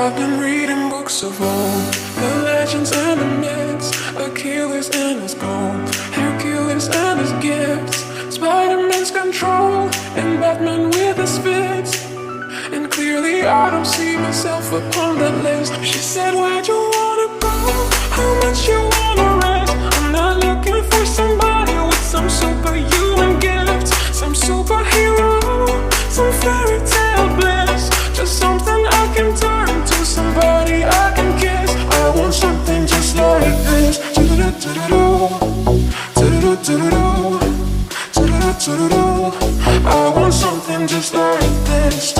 I've been reading books of old, the legends and the myths, Achilles and his gold, Hercules and his gifts, Spider-Man's control, and Batman with his fits. And clearly I don't see myself upon that list. She said, where'd you wanna go? How much you wanna rest? I'm not looking for somebody with some superhuman gifts, some superhero, some fairy tale bliss. Just something I can turn to, somebody I can kiss. I want something just like this. I want something just like this.